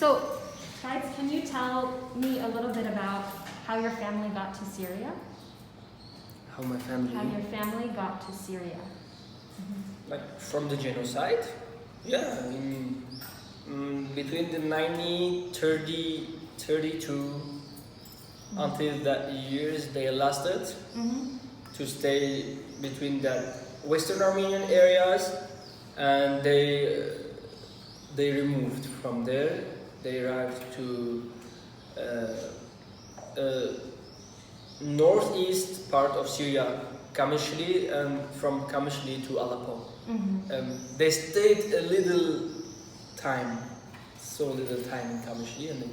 So, guys, can you tell me a little bit about how your family got to Syria? How my family? How your family got to Syria? Like from the genocide? Yeah, between the 1932 until that years they lasted to stay between that Western Armenian areas, and they removed from there. They arrived to northeast part of Syria, Kamishli, and from Kamishli to Aleppo. They stayed a little time, so little time in Kamishli, and then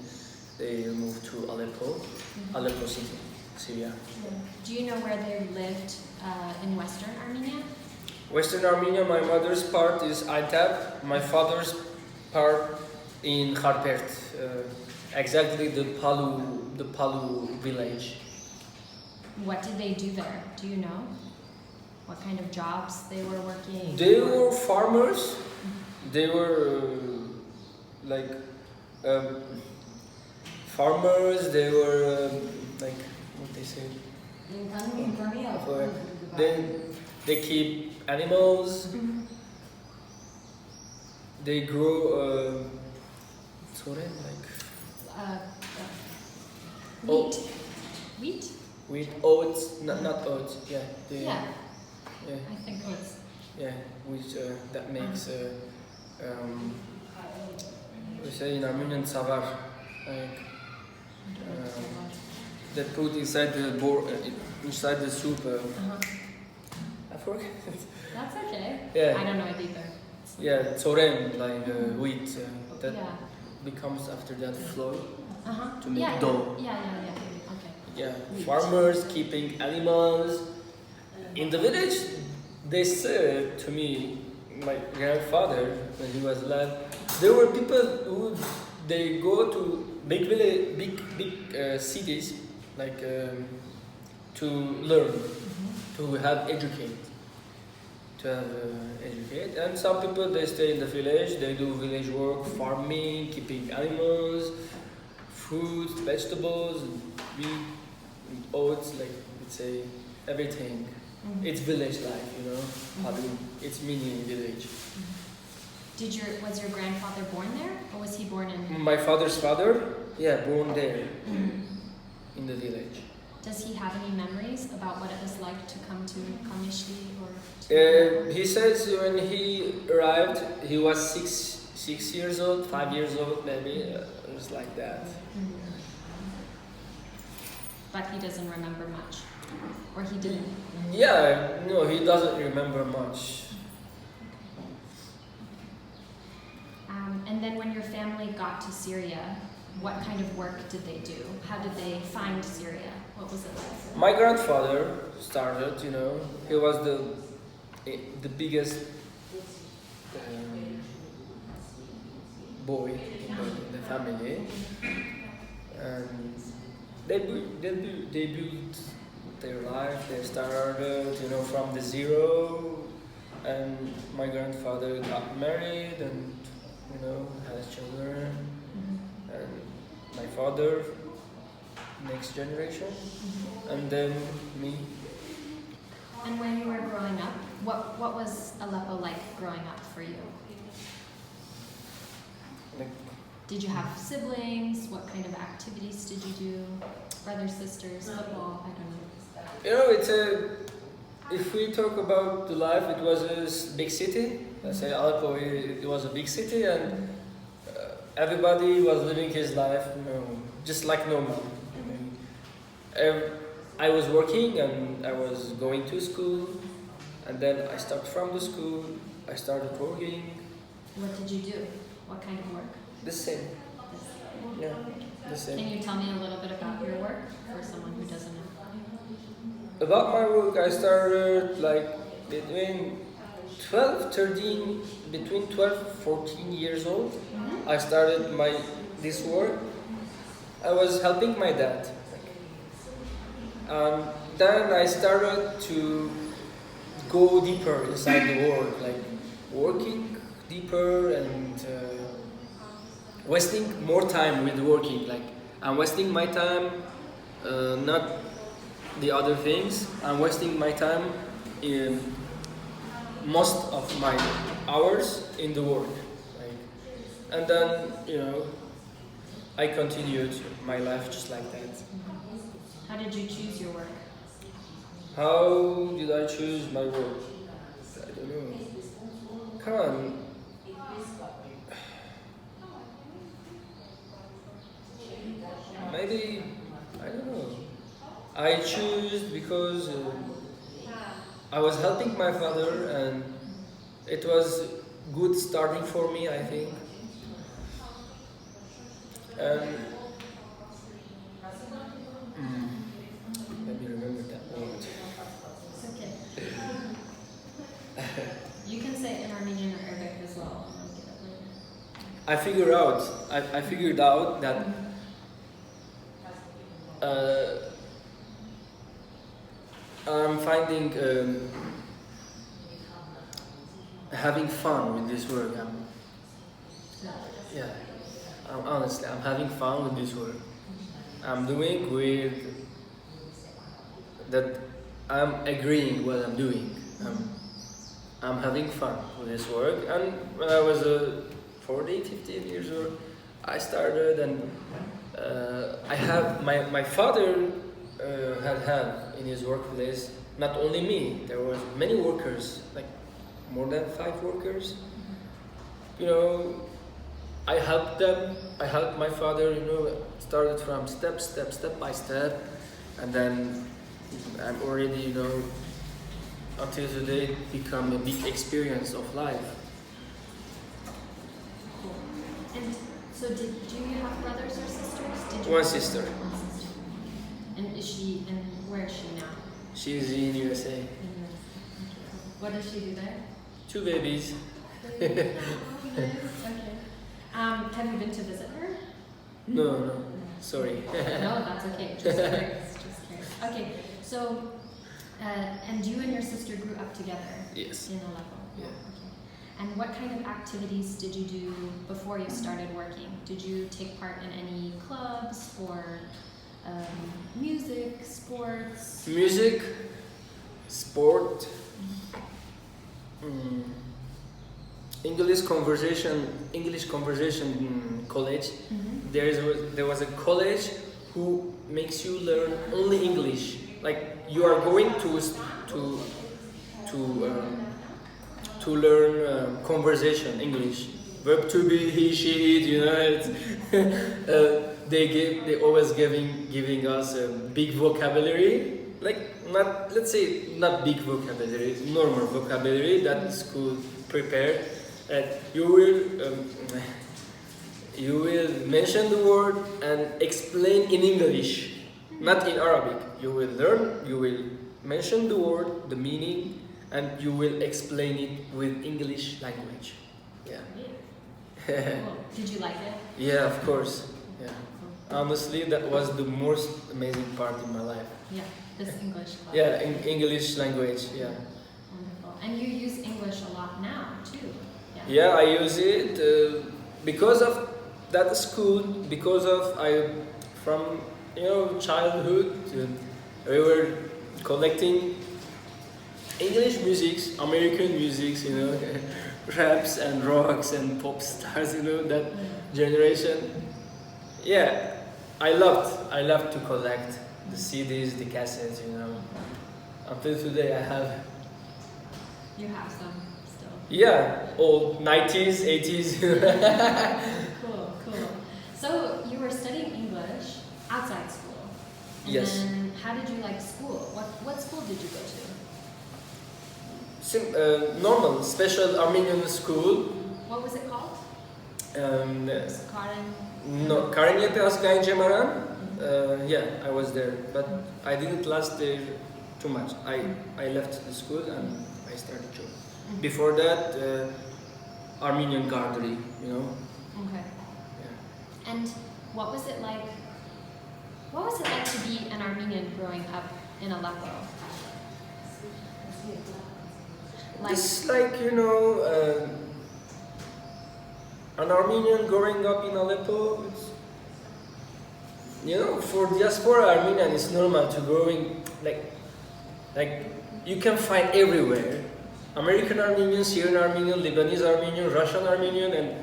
they moved to Aleppo, Aleppo city, Syria. Do you know where they lived in Western Armenia? Western Armenia, my mother's part is Aitab, my father's part in Kharpert, exactly the Palu village. What did they do there? Do you know? What kind of jobs they were working? They were farmers. They were like farmers. They were like what they say. They keep animals. They grow like wheat. Wheat? Wheat, oats, not oats. Yeah. Yeah. Yeah. I think oats. Yeah, which that makes we say in Armenian savar, like they put inside the inside the soup. I forget. That's okay. Yeah. I don't know it either. Yeah, tsorem, like wheat that Yeah. becomes after that flour to make Yeah, dough. Yeah. Okay. Yeah, farmers keeping animals in the village. They said to me, my grandfather, when he was alive, there were people who they go to big village, big cities, like to learn, to have educate. And some people they stay in the village, they do village work, farming, keeping animals, fruits, vegetables, wheat, oats, like let's say everything. It's village life, you know. Palu, it's mini village. Was your grandfather born there, or was he born in? My father's father, yeah, born there in the village. Does he have any memories about what it was like to come to Kamishli or? He says when he arrived, he was 6 years old, 5 years old, maybe. It was like that. But he doesn't remember much, or he didn't. Yeah, no, he doesn't remember much. And then when your family got to Syria, what kind of work did they do? How did they find Syria? What was it like? My grandfather started, you know, he was the biggest boy in the family, and they built their life. They started, you know, from the zero, and my grandfather got married and, you know, has children, and my father, next generation, and then me. And when you were growing up, what was Aleppo like growing up for you? Like, did you have siblings? What kind of activities did you do? Brothers, sisters, football? I don't know. you know, if we talk about the life, it was a big city. Let's say Aleppo, it was a big city, and everybody was living his life, you know, just like normal. I was working and I was going to school, and then I stopped from the school. I started working. What did you do? What kind of work? The same. Yeah, the same. Can you tell me a little bit about your work for someone who doesn't know? About my work, I started like between 14 years old. I started this work. I was helping my dad. Then I started to go deeper inside the work, like working deeper and wasting more time with working. Like I'm wasting my time, not the other things. I'm wasting my time in most of my hours in the work. Like, and then I continued my life just like that. How did you choose your work? How did I choose my work? I don't know. Come on. Maybe, I don't know. I choose because I was helping my father and it was good starting for me, I think. And let me remember that word. It's okay. You can say it in Armenian or Arabic as well. I'll look it up later. I figured out that I'm finding having fun with this work. Honestly, I'm having fun with this work. I'm doing with that. I'm agreeing what I'm doing. I'm having fun with this work. And when I was 14, 15 years old, I started, and I have my father had in his workplace not only me. There was many workers, like more than 5 workers. I helped them. I helped my father. Started from step by step, and then I'm already until today become a big experience of life. Cool. And so do you have brothers or sisters? One sister. One sister. And where is she now? She's in USA. In US. What does she do there? 2 babies. Okay. Have you been to visit her? No, sorry. No, that's okay. Just curious. Okay, so, and you and your sister grew up together? Yes. In Aleppo? Yeah. Okay. And what kind of activities did you do before you started working? Did you take part in any clubs or music, sports? Music, sport, English conversation college. Mm-hmm. There was a college who makes you learn only English. Like you are going to learn conversation English. Verb to be, he, she, it. They always giving us a big vocabulary. Like let's say not big vocabulary, normal vocabulary that school prepared. You will mention the word and explain in English, not in Arabic. You will learn, you will mention the word, the meaning, and you will explain it with English language. Yeah. Cool. Did you like it? Yeah, of course. Yeah. Honestly, that was the most amazing part in my life. Yeah, this English club. Yeah, in English language. Yeah. Wonderful. And you use English a lot now too. Yeah, I use it because of that school. Because of from childhood, we were collecting English musics, American musics, raps and rocks and pop stars, that generation. Yeah, I loved to collect the CDs, the cassettes, Until today, I have. You have some still. Yeah, old 90s, 80s. Cool. So you were studying English outside school. And Yes. then how did you like school? What school did you go to? Normal, special Armenian school. What was it called? Karen. No, Jabakhtchurian. Yeah, I was there, but I didn't last there too much. I left the school and I started job. Mm-hmm. Before that, Armenian gardery, Okay. Yeah. And what was it like? What was it like to be an Armenian growing up in Aleppo? It's an Armenian growing up in Aleppo, for diaspora Armenian, it's normal to growing like you can find everywhere. American Armenian, Syrian Armenian, Lebanese Armenian, Russian Armenian, and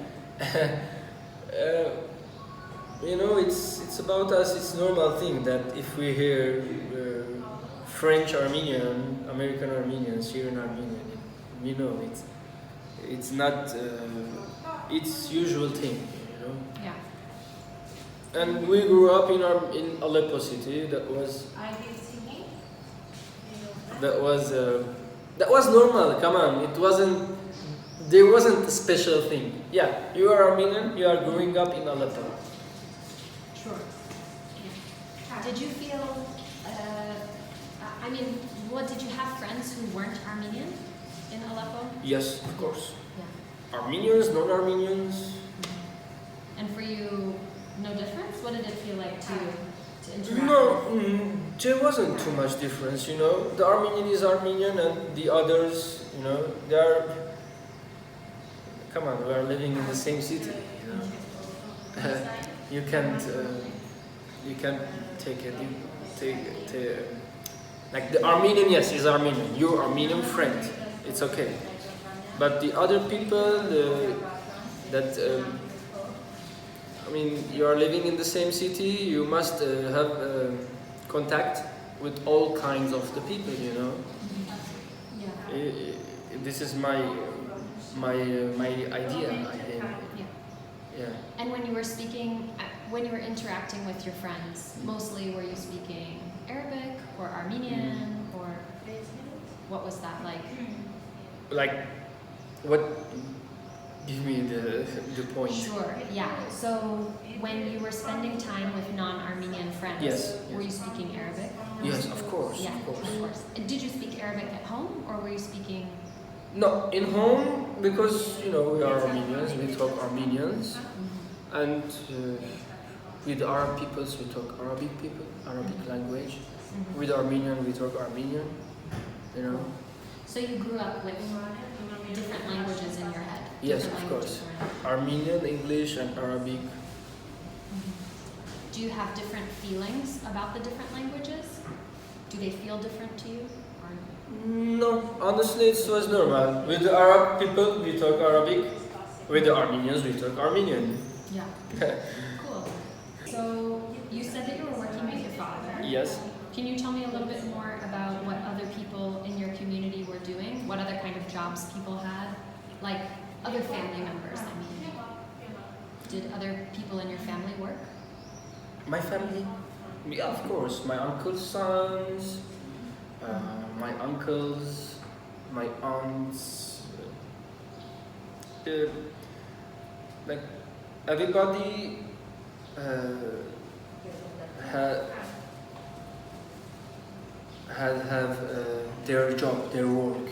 it's about us. It's normal thing that if we hear French Armenian, American Armenian, Syrian Armenian, it's not it's usual thing. Yeah. And we grew up in Aleppo city. That was normal. Come on, there wasn't a special thing. Yeah, you are Armenian. You are growing up in Aleppo. Sure. Yeah. Did you feel? Did you have friends who weren't Armenian in Aleppo? Yes, of course. Yeah. Armenians, non-Armenians. And for you, no difference? What did it feel like to interact? No, there wasn't too much difference. The Armenian is Armenian, and the others, they are. Come on, we are living in the same city. You can't take it. Like the Armenian, yes, is Armenian. Your Armenian friend, it's okay. But the other people, you are living in the same city. You must have contact with all kinds of the people. Yeah. This is my idea. I think. Yeah. And when you were interacting with your friends, mostly were you speaking Arabic or Armenian or what was that like? Like, what? Give me the point. Sure. Yeah. So when you were spending time with non-Armenian friends, Yes. were you speaking Arabic? Yes, of course. Yeah, Of course. Did you speak Arabic at home or were you speaking? No, in home, because we are Armenians, we talk Armenians, and with Arab peoples we talk Arabic language. With Armenian we talk Armenian. So you grew up with different languages in your head. Yes, different of languages course. around. Armenian, English, and Arabic. Do you have different feelings about the different languages? Do they feel different to you? Or No, honestly, it was normal. With the Arab people, we talk Arabic. With the Armenians, we talk Armenian. yeah. Cool. So you said that you were working with your father. Yes. Can you tell me a little bit more about what other people in your community were doing? What other kind of jobs people had? Like other family members, I mean. Did other people in your family work? My family? Yeah, of course. My uncle's sons, my uncles, my aunts. Like everybody have their job, their work,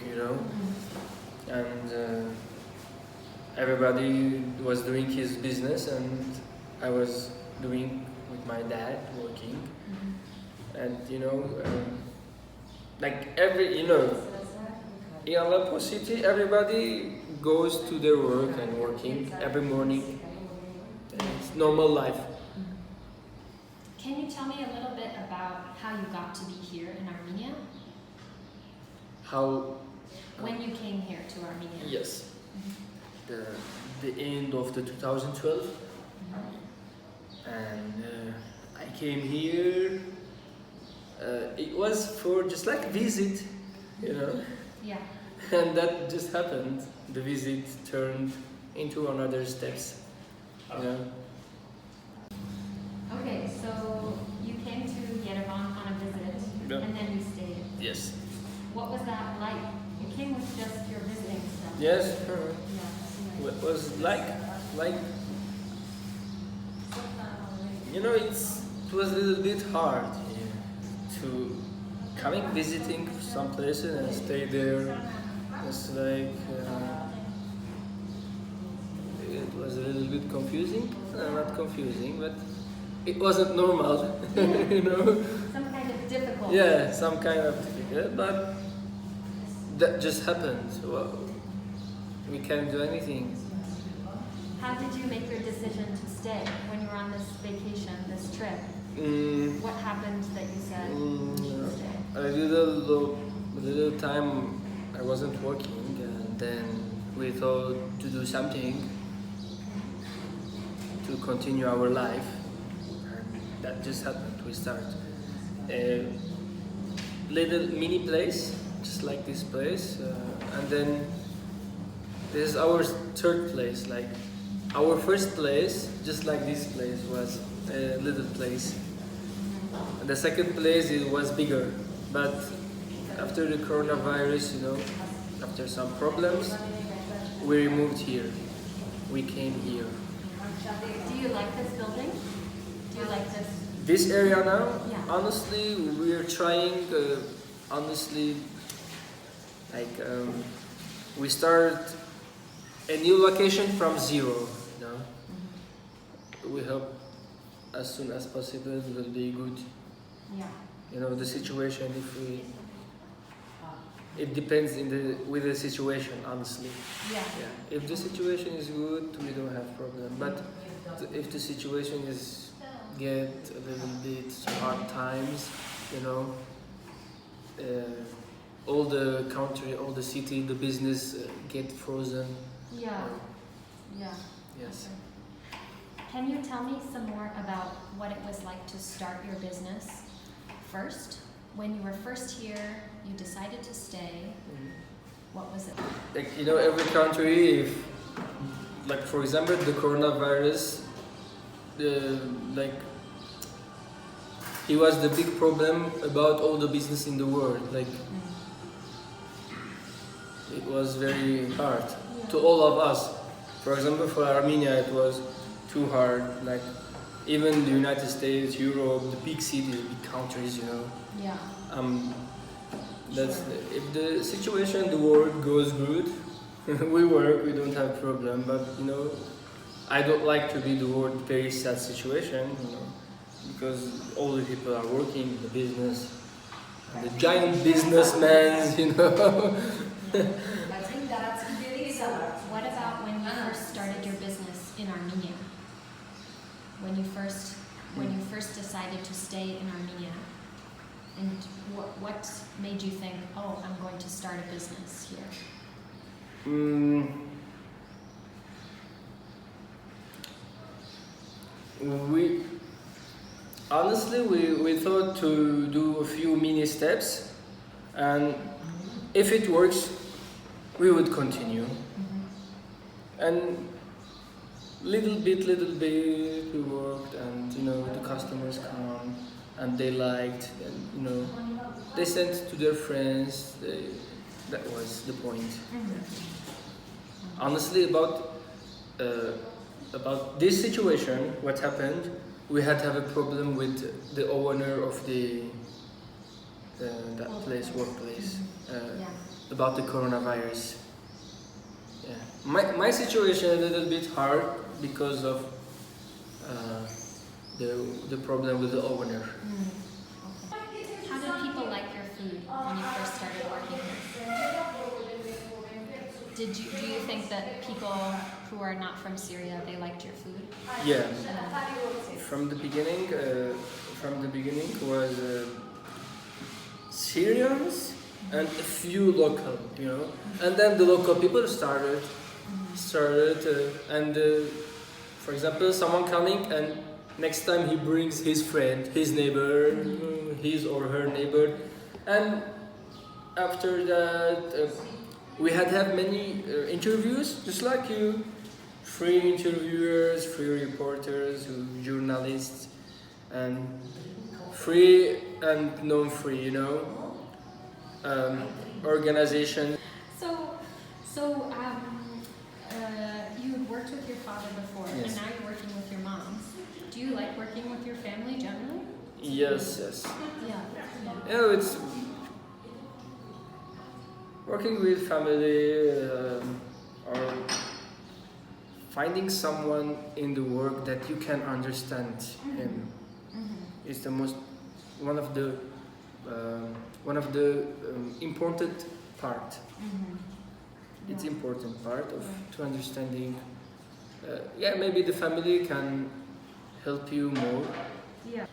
and everybody was doing his business, and I was doing with my dad working, and like in Aleppo city, everybody goes to their work and working every morning. It's normal life. Can you tell me a little bit about how you got to be here in Armenia? How? When you came here to Armenia? Yes. The end of the 2012, and I came here. It was for just like visit, Yeah. and that just happened. The visit turned into another steps, Okay, so you came to Yerevan on a visit, Yeah. and then you stayed. Yes. What was that like? You came with just your visiting stuff. Yes. Yeah. What was like, it was a little bit hard to coming visiting some places and stay there. It's like it was a little bit confusing. Not confusing, but it wasn't normal. Some kind of difficult. Yeah, some kind of difficult, but that just happened. Well, we can't do anything. How did you make your decision to stay when you were on this vacation, this trip? What happened that you said you should stay? A little time I wasn't working, and then we thought to do something to continue our life, and that just happened. We start a little mini place, just like this place, and then this is our third place. Like our first place, just like this place, was a little place. And the second place it was bigger, but after the coronavirus, after some problems, we moved here. We came here. Do you like this building? Do you like this? This area now, Yeah. honestly, we're trying. Honestly, like we start a new location from zero. We hope as soon as possible it will be good. Yeah. The situation. It depends with the situation, honestly. Yeah. Yeah. If the situation is good, we don't have problem. But if the situation is get a little bit hard times, all the country, all the city, the business get frozen. Yeah. Yeah. Yes. Can you tell me some more about what it was like to start your business first? When you were first here, you decided to stay. What was it? Like every country, like for example, the coronavirus, it was the big problem about all the business in the world. Like it was very hard to all of us. For example, for Armenia, it was too hard. Like even the United States, Europe, the big cities, big countries, Yeah. If the situation in the world goes good, we work, we don't have problem. But I don't like to be the world very sad situation, because all the people are working in the business, the giant businessmen, What about when you first started your business in Armenia? When you first decided to stay in Armenia, and what made you think, oh, I'm going to start a business here? We thought to do a few mini steps, and if it works, we would continue. And little bit we worked, and the customers come and they liked, and they sent to their friends. That was the point. Honestly, about this situation, what happened, we had to have a problem with the owner of that workplace, about the coronavirus. Yeah, my situation a little bit hard because of the problem with the owner. How did people like your food when you first started working here? Do you think that people who are not from Syria, they liked your food? Yeah. From the beginning was Syrians and a few local, and then the local people started, and for example, someone coming and next time he brings his friend, his neighbor, his or her neighbor, and after that we had to have many interviews, just like you, free interviewers, free reporters, journalists, and free and non-free, organization. So you had worked with your father before, Yes. and now you're working with your mom. Do you like working with your family generally? Yes. Yeah. It's working with family, or finding someone in the work that you can understand him. Is the one of the important part. It's important part of to understanding Yeah, maybe the family can help you more. Yeah.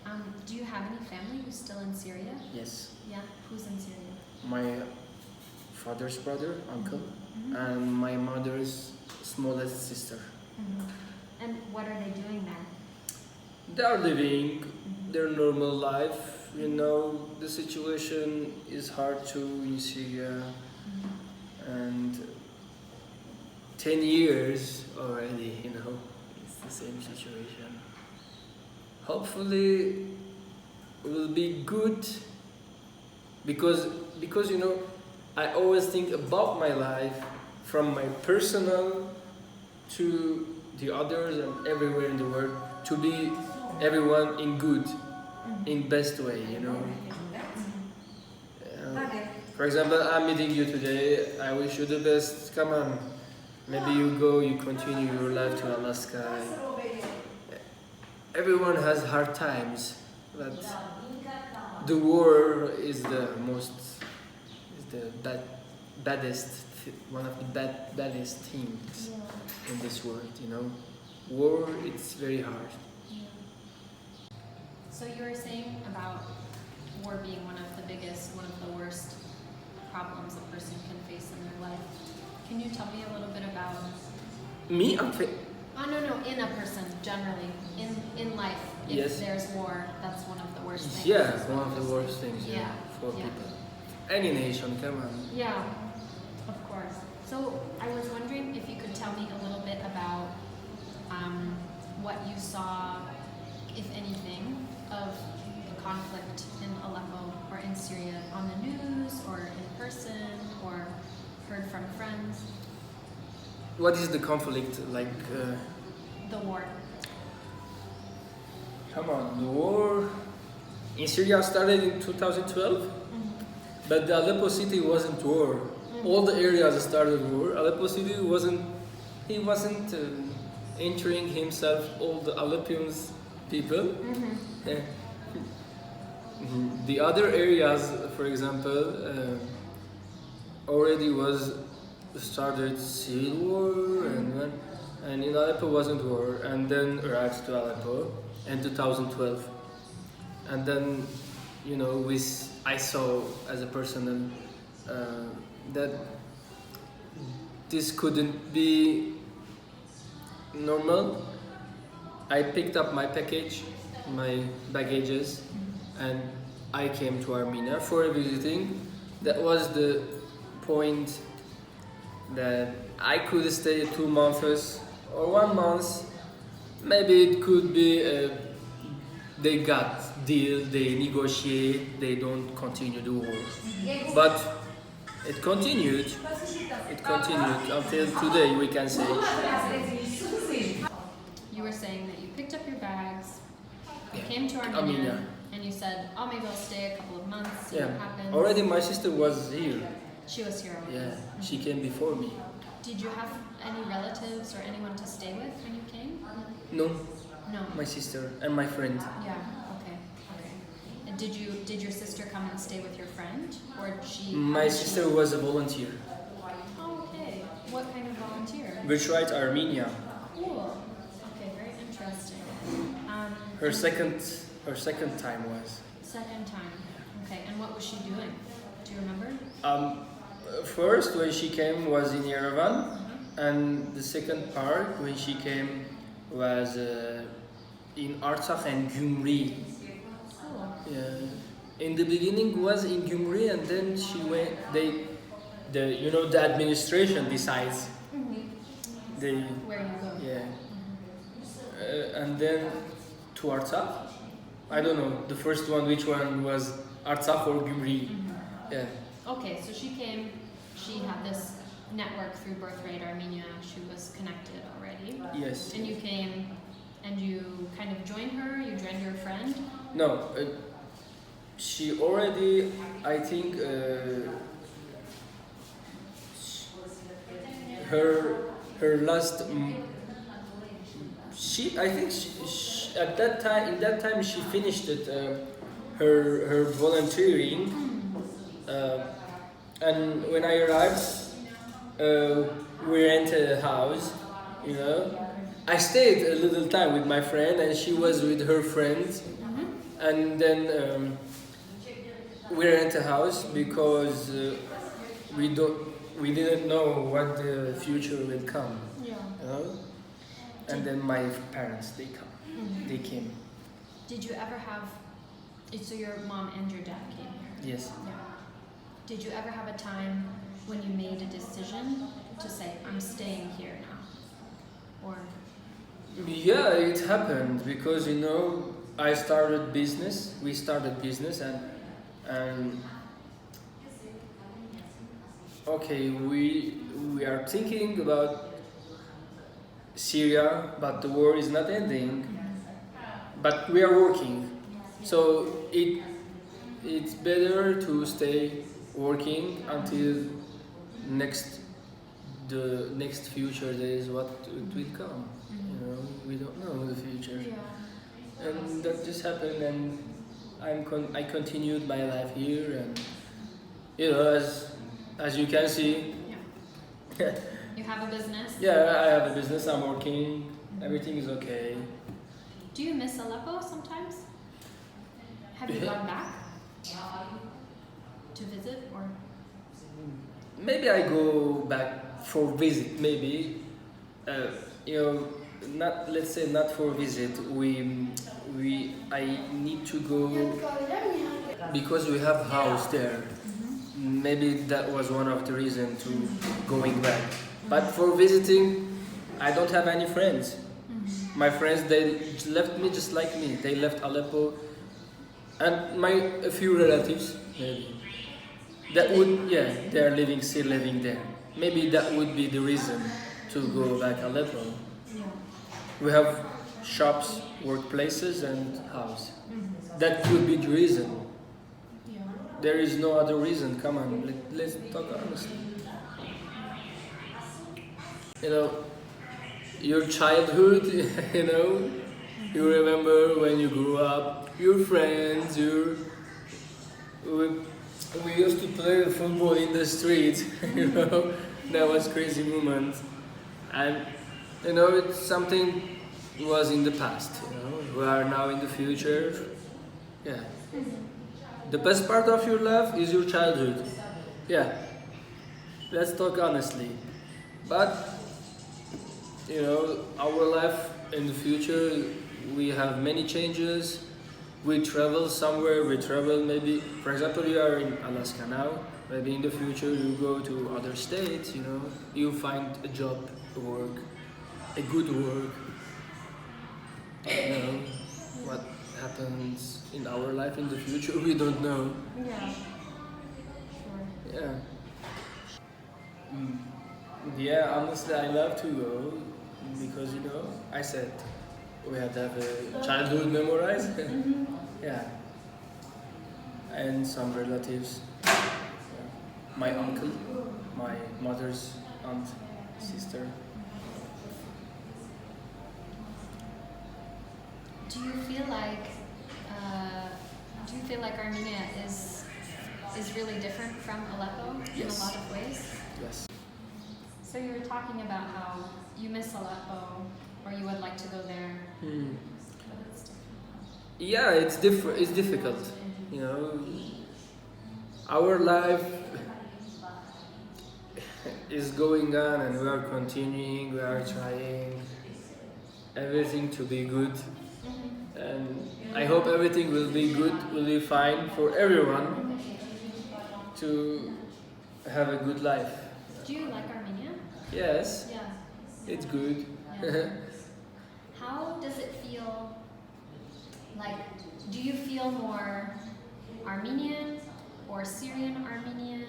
Do you have any family who's still in Syria? Yes, Yeah. Who's in Syria? my father's brother, uncle, Mm-hmm. and my mother's smallest sister. Mm-hmm. And what are they doing there? They are living their normal life. You know, the situation is hard too in Syria, and 10 years already, you know, it's the same situation. Hopefully, it will be good because you know, I always think about my life from my personal to the others and everywhere in the world to be everyone in good, in best way, you know. For example, I'm meeting you today. I wish you the best. Come on, maybe you go, you continue your life to Alaska. Everyone has hard times, but the war is the most, is the one of the baddest things in this world. You know, war. It's very hard. So you were saying about war being one of the biggest, one of the worst problems a person can face in their life. Can you tell me a little bit about? Me, No, in a person generally, in life. If Yes. there's war, that's one of the worst things. Yeah, one of the worst things Yeah, for yeah. people. Any nation, come on. Yeah, of course. So I was wondering if you could tell me a little bit about what you saw, if anything, of the conflict in Aleppo or in Syria on the news or in person or heard from friends. What is the conflict like? The war. Come on, the war in Syria started in 2012, but the Aleppo city wasn't war. All the areas started war. Aleppo city wasn't. He wasn't entering himself all the Aleppians people. The other areas, for example, already was started civil war and in Aleppo wasn't war, and then arrived to Aleppo in 2012, and then you know I saw as a person that this couldn't be normal. I picked up my package, my baggages, and I came to Armenia for visiting. That was the point that I could stay 2 months or 1 month. Maybe it could be they got deal, they negotiate, they don't continue the war. But it continued. It continued until today, we can say. You were saying that you picked up your bags, you came to Armenia. Armenia, and you said, "Oh, maybe I'll stay a couple of months, see what happens." Already my sister was here. She was here already. Yeah, she came before me. Did you have any relatives or anyone to stay with when you came? No, No. my sister and my friend. Yeah. Okay. And did your sister come and stay with your friend, or she? My sister was a volunteer. Oh, okay. What kind of volunteer? Virtuite Armenia. Cool. Okay, very interesting. Her second time was. Second time. Okay, and what was she doing? Do you remember? First when she came was in Yerevan, and the second part when she came was in Artsakh and Gyumri. Cool. Yeah. In the beginning was in Gyumri, and then she went. The administration decides. They. Where you go? Yeah. And then to Artsakh. I don't know the first one. Which one was Artsakh or Gyumri? Yeah. Okay, so she came. She had this network through Birthright Armenia. She was connected already. Yes. And you came, and you kind of joined her. You joined your friend. No, she already, I think, her last. I think she, at that time, in that time, she finished it. Her volunteering, and when I arrived, we rented a house, I stayed a little time with my friend, and she was with her friends, and then we rent a house because we didn't know what the future will come, Yeah. you know. And then my parents they came. Did you ever have? So your mom and your dad came here. Yes. Yeah. Did you ever have a time when you made a decision to say, I'm staying here now? Or Yeah, it happened because I started business. We started business, and okay, we are thinking about Syria, but the war is not ending. But we are working, so it's better to stay working until the next future days what it will come. We don't know the future, and that just happened, and I continued my life here, and as you can see, you have a business? yeah, I have a business. I'm working. Everything is okay. Do you miss Aleppo sometimes? Have you gone back to visit or? Maybe I go back for visit. Maybe, not let's say not for visit. I need to go because we have house there. Maybe that was one of the reasons to going back. But for visiting, I don't have any friends. My friends, they left me just like me. They left Aleppo, and a few relatives maybe. That would, yeah, they are still living there. Maybe that would be the reason to go back Aleppo. Yeah. We have shops, workplaces, and house. That could be the reason. Yeah. There is no other reason. Come on, let's talk honestly. Your childhood, you remember when you grew up, your friends, we used to play football in the street, that was crazy moment. And, it's something was in the past, we are now in the future, yeah. The best part of your life is your childhood, yeah. Let's talk honestly. But, our life in the future, we have many changes. We travel somewhere, maybe, for example, you are in Alaska now, maybe in the future you go to other states, you find a job, a good work. What happens in our life in the future, we don't know. Yeah. Sure. Yeah. Yeah, honestly, I love to go because I said we had to have a childhood memorized. Yeah, and some relatives. Yeah. My uncle, my mother's aunt, sister. Do you feel like Armenia is really different from Aleppo in a Yes. lot of ways? Yes. So you were talking about how you miss Aleppo, or you would like to go there. But it's different. Yeah, it's different. It's difficult. Our life is going on, and we are continuing. We are trying everything to be good, and I hope everything will be good. Will be fine for everyone to have a good life. Do you like Armenia? Yes, Yeah. it's good. Yeah. How does it feel? Like, do you feel more Armenian or Syrian Armenian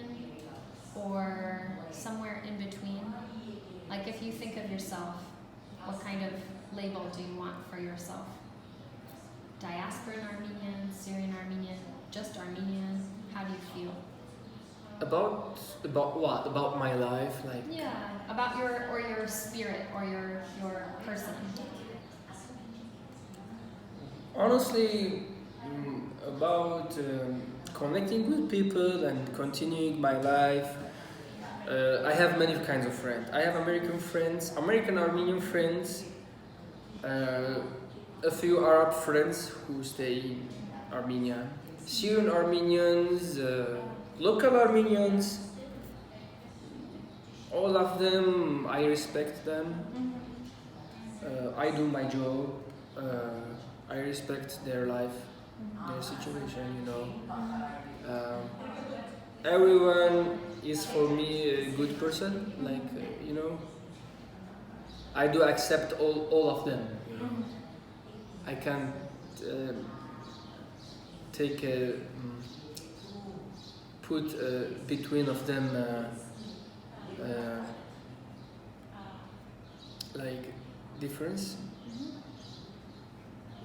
or somewhere in between? Like, if you think of yourself, what kind of label do you want for yourself? Diasporan Armenian, Syrian Armenian, just Armenian? How do you feel? About what? About my life, like. Yeah, about your spirit or your person. Honestly, about connecting with people and continuing my life. I have many kinds of friends. I have American friends, American Armenian friends, Uh, a few Arab friends who stay in Armenia. Syrian Armenians, local Armenians, all of them, I respect them. I do my job. I respect their life, their situation, you know. Everyone is for me a good person, like, you know. I do accept all of them, you know. I can't take a, put between of them like difference.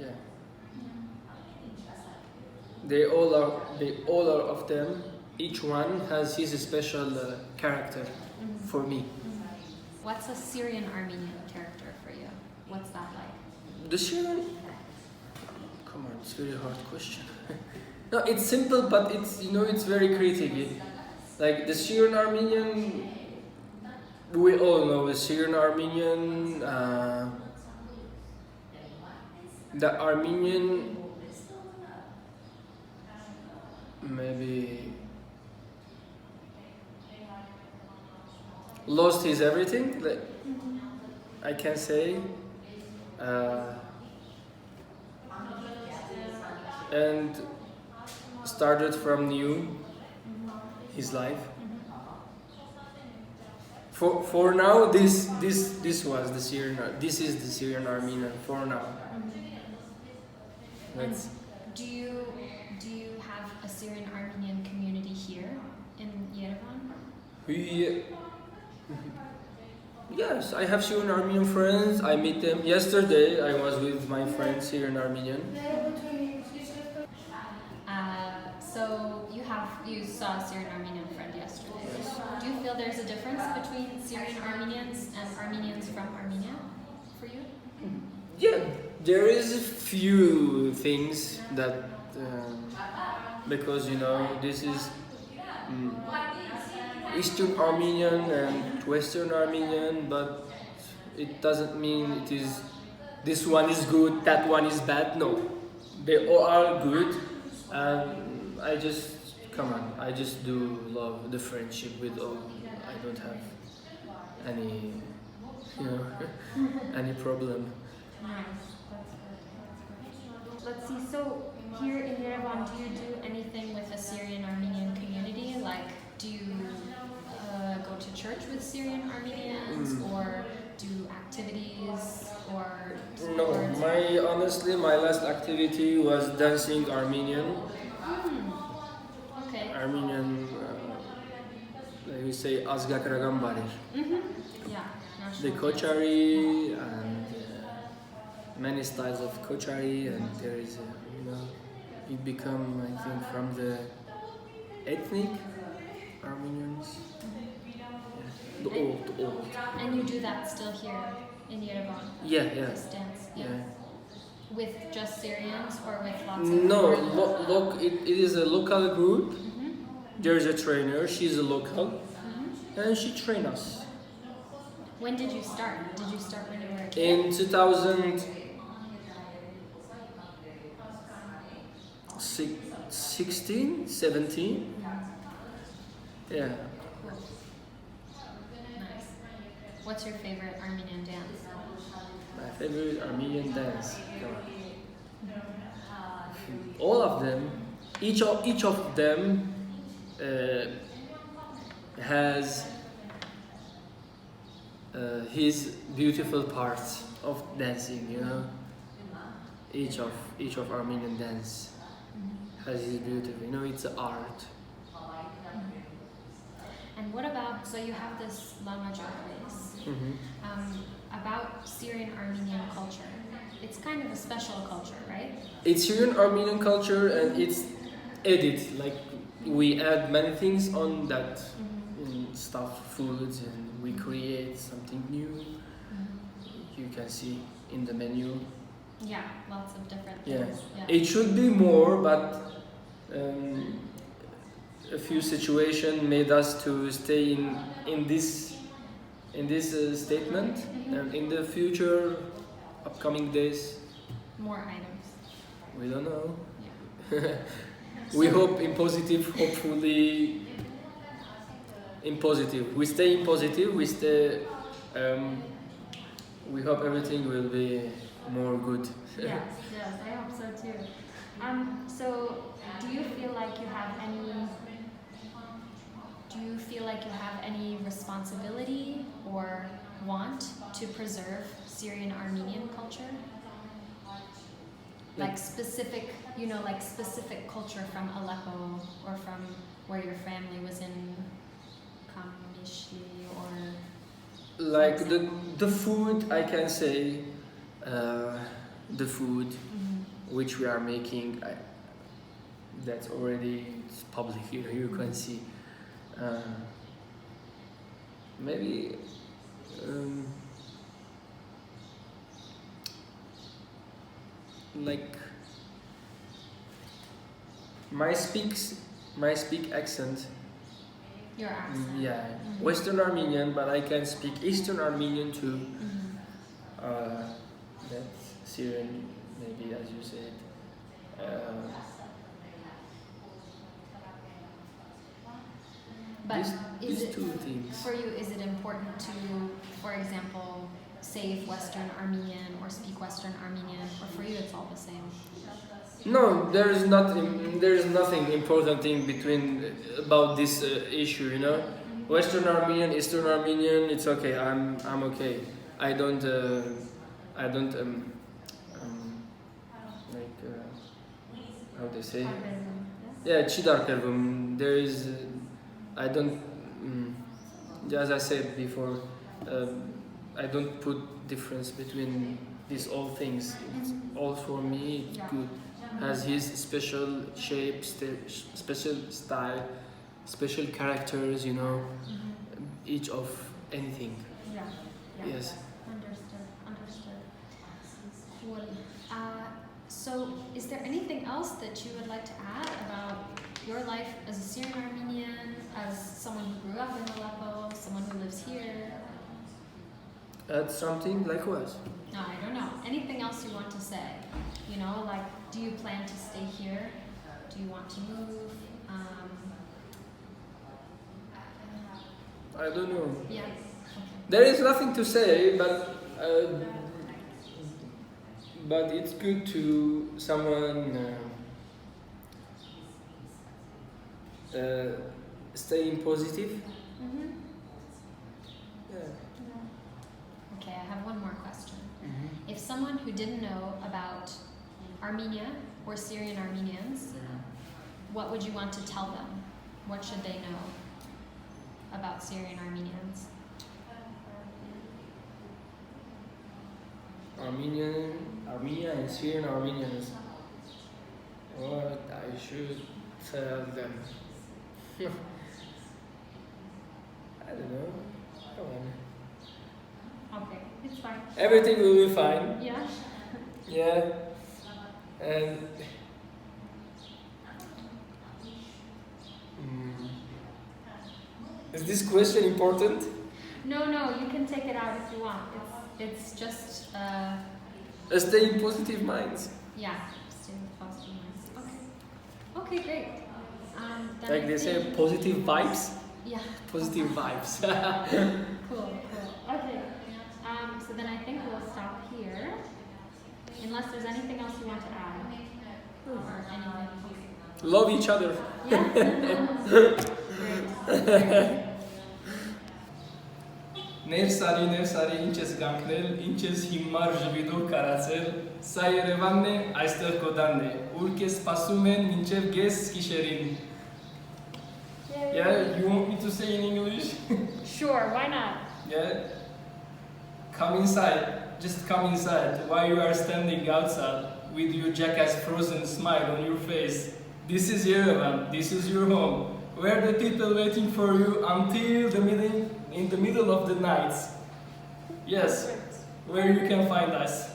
Yeah. They all are of them. Each one has his special character for me. What's a Syrian Armenian character for you? What's that like? The Syrian. Come on, it's a very hard question. No, it's simple, but it's, you know, it's very creative. Like the Syrian Armenian, we all know the Syrian Armenian. The Armenian maybe lost his everything. Like, I can say. And started from new his life. For now, this was the Syrian. This is the Syrian Armenian for now. That's, do you have a Syrian Armenian community here in Yerevan? yes, I have Syrian Armenian friends. I meet them. Yesterday, I was with my friend Syrian Armenian. So you saw a Syrian Armenian friend yesterday. Yes. Do you feel there's a difference between Syrian Armenians and Armenians from Armenia for you? Yeah, there is a few things that because, you know, this is Eastern Armenian and Western Armenian, but it doesn't mean it is this one is good, that one is bad. No, they all are good, and I just I just do love the friendship with all. I don't have any, you know, any problem. Nice. Let's see. So here in Yerevan, do you do anything with the Syrian Armenian community? Like, do you go to church with Syrian Armenians, or do activities, or No, sports? honestly, my last activity was dancing Armenian. Okay. Armenian, like we say, Azgakaragan Barir. Yeah. The National. kochari and many styles of kochari, and there is, you know, it become, I think, from the ethnic Armenians. Yeah. The old. And you do that still here in Yerevan? Yeah. This dance? Yeah. With just Syrians or with lots of No, foreign- it is a local group. There is a trainer. She's a local, and she trains us. When did you start? Did you start when you were a kid? In 2016, 17. Yeah. Cool. Nice. What's your favorite Armenian dance? My favorite Armenian dance. All of them, each of them has his beautiful parts of dancing. You know, each of Armenian dance has his beautiful. You know, it's art. And what about, so you have this Lamajok race, about Syrian Armenian culture. It's kind of a special culture, right? It's Syrian Armenian culture, and it's edit. Like, we add many things on that stuff, foods, and we create something new. You can see in the menu. Yeah, lots of different Yeah, things. Yeah. it should be more, but a few situations made us to stay in this statement, and in the future upcoming days? More items. We don't know. Yeah. We hope in positive, hopefully in positive. We stay in positive, we hope everything will be more good. Yes, yes, I hope so too. So do you feel like you have any responsibility or want to preserve Syrian Armenian culture? Like specific culture from Aleppo or from where your family was in Kamishli or Like the food, I can say, the food which we are making, that's already it's public here. You can see. Maybe like my speak accent. your accent. Yeah, Western Armenian, but I can speak Eastern Armenian too. That's Syrian, maybe as you said. But these two things. For you, is it important to, for example, save Western Armenian or speak Western Armenian, or for you it's all the same? No, there is nothing important in between about this issue. You know, Western Armenian, Eastern Armenian, it's okay. I'm okay. I don't like how they say. Yeah, Chidar Kervum. There is. I don't. As I said before, I don't put difference between these all things. It's all for me. It's good. Has his special shape, special style, special characters. You know, each of anything. Yeah. Yes. Understood. Well, so is there anything else that you would like to add about your life as a Syrian Armenian, as someone who grew up in Aleppo, someone who lives here? Add something like what? No, I don't know. Anything else you want to say? You know, like, do you plan to stay here? Do you want to move? I don't know. Yeah. There is nothing to say, but it's good to someone staying positive. Okay, I have one more question. If someone who didn't know about Armenia or Syrian Armenians, what would you want to tell them? What should they know about Syrian Armenians? Armenia and Syrian Armenians. What I should tell them? I don't know. Come on. Okay, it's fine. Everything will be fine. Yeah? Yeah. And is this question important? No, you can take it out if you want. It's just, Stay in positive minds. yeah, stay with positive minds. Okay, great. Then Like I they say, think- positive vibes. Yeah. Positive vibes. Cool. Okay. So then I think we'll stop here. Unless there's anything else you want to add. Or anything. Love each other. Yeah? Great. Ներսարի, ինչ ես գանքնել, ինչ ես հիմար ժվիդով կարացել, սա Երևանն է, այստեղ կոդանն է, ուր կես սպասում են, մինչև գես սկիշերին։ Yeah, you want me to say in English? Sure, why not? Yeah. Come inside, just come inside, while you are standing outside, with your jackass frozen smile on your face. This is Yerevan, this is your home, where the people waiting for you until in the middle of the night. Yes, where you can find us.